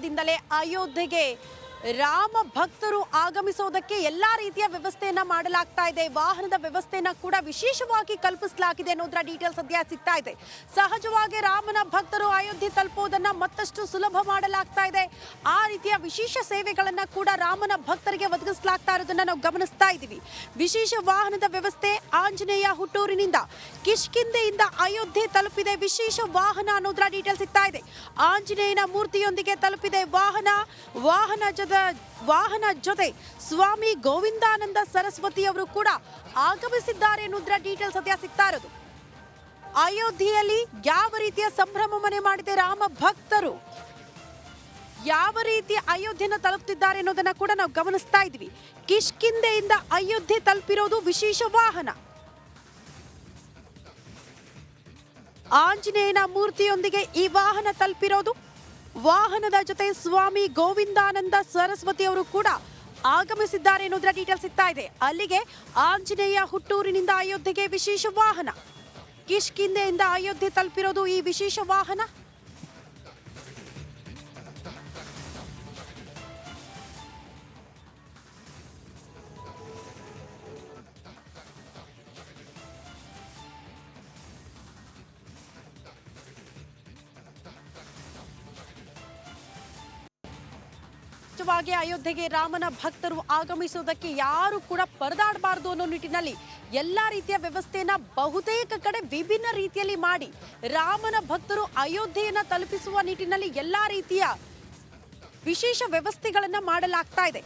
ದಿನದಿಂದಲೇ ಅಯೋಧ್ಯೆಗೆ ರಾಮ ಭಕ್ತರು ಆಗಮಿಸೋದಕ್ಕೆ ಎಲ್ಲಾ ರೀತಿಯ ವ್ಯವಸ್ಥೆಯನ್ನ ಮಾಡಲಾಗ್ತಾ ಇದೆ. ವಾಹನದ ವ್ಯವಸ್ಥೆಯನ್ನ ಕೂಡ ವಿಶೇಷವಾಗಿ ಕಲ್ಪಿಸಲಾಗಿದೆ ಅನ್ನೋದರ ಡೀಟೇಲ್ಸ್ ಸದ್ಯ ಸಿಗ್ತಾ ಇದೆ. ಸಹಜವಾಗಿ ರಾಮನ ಭಕ್ತರು ಅಯೋಧ್ಯೆ ತಲುಪೋದನ್ನ ಮತ್ತಷ್ಟು ಸುಲಭ ಮಾಡಲಾಗ್ತಾ ಇದೆ. ಆ ರೀತಿಯ ವಿಶೇಷ ಸೇವೆಗಳನ್ನ ಕೂಡ ರಾಮನ ಭಕ್ತರಿಗೆ ಒದಗಿಸಲಾಗ್ತಾ ಇರೋದನ್ನ ನಾವು ಗಮನಿಸ್ತಾ ಇದ್ದೀವಿ. ವಿಶೇಷ ವಾಹನದ ವ್ಯವಸ್ಥೆ ಆಂಜನೇಯ ಹುಟ್ಟೂರಿನಿಂದ ಕಿಷ್ಕಿಂಧೆಯಿಂದ ಅಯೋಧ್ಯೆ ತಲುಪಿದೆ ವಿಶೇಷ ವಾಹನ ಅನ್ನೋದರ ಡೀಟೇಲ್ಸ್ ಸಿಗ್ತಾ ಇದೆ. ಆಂಜನೇಯನ ಮೂರ್ತಿಯೊಂದಿಗೆ ತಲುಪಿದೆ ವಾಹನ ಜೊತೆ ಸ್ವಾಮಿ ಗೋವಿಂದಾನಂದ ಸರಸ್ವತಿ ಅವರು ಕೂಡ ಆಗಮಿಸಿದ್ದಾರೆ ಅನ್ನೋದರ ಡೀಟೇಲ್ಸ್ ಸದ್ಯ ಸಿಗ್ತಾ ಇರೋದು. ಅಯೋಧ್ಯೆಯಲ್ಲಿ ಯಾವ ರೀತಿಯ ಸಂಭ್ರಮ ಮನೆ ಮಾಡಿದೆ ರಾಮ ಭಕ್ತರು, ಯಾವ ರೀತಿ ಅಯೋಧ್ಯೆನ ತಲುಪುತ್ತಿದ್ದಾರೆ ಅನ್ನೋದನ್ನ ಕೂಡ ನಾವು ಗಮನಿಸ್ತಾ ಇದ್ವಿ. ಕಿಷ್ಕಿಂಧೆಯಿಂದ ಅಯೋಧ್ಯೆ ತಲುಪಿರೋದು ವಿಶೇಷ ವಾಹನ. ಆಂಜನೇಯನ ಮೂರ್ತಿಯೊಂದಿಗೆ ಈ ವಾಹನ ತಲುಪಿರೋದು. ವಾಹನದ ಜೊತೆ ಸ್ವಾಮಿ ಗೋವಿಂದಾನಂದ ಸರಸ್ವತಿ ಅವರು ಕೂಡ ಆಗಮಿಸಿದ್ದಾರೆ ಅನ್ನೋದರ ಡೀಟೇಲ್ಸ್ ಸಿಗ್ತಾ ಇದೆ. ಅಲ್ಲಿಗೆ ಆಂಜನೇಯ ಹುಟ್ಟೂರಿನಿಂದ ಅಯೋಧ್ಯೆಗೆ ವಿಶೇಷ ವಾಹನ, ಕಿಷ್ಕಿಂಧೆಯಿಂದ ಅಯೋಧ್ಯೆ ತಲುಪಿರೋದು ಈ ವಿಶೇಷ ವಾಹನ. ಅಯೋಧ್ಯೆಗೆ ರಾಮನ ಭಕ್ತರು ಆಗಮಿಸುವುದಕ್ಕೆ ಯಾರು ಕೂಡ ಪರದಾಡಬಾರದು ಅನ್ನೋ ನಿಟ್ಟಿನಲ್ಲಿ ಎಲ್ಲಾ ರೀತಿಯ ವ್ಯವಸ್ಥೆಯನ್ನ ಬಹುತೇಕ ಕಡೆ ವಿಭಿನ್ನ ರೀತಿಯಲ್ಲಿ ಮಾಡಿ ರಾಮನ ಭಕ್ತರು ಅಯೋಧ್ಯೆಯನ್ನ ತಲುಪಿಸುವ ನಿಟ್ಟಿನಲ್ಲಿ ಎಲ್ಲಾ ರೀತಿಯ ವಿಶೇಷ ವ್ಯವಸ್ಥೆಗಳನ್ನ ಮಾಡಲಾಗ್ತಾ ಇದೆ.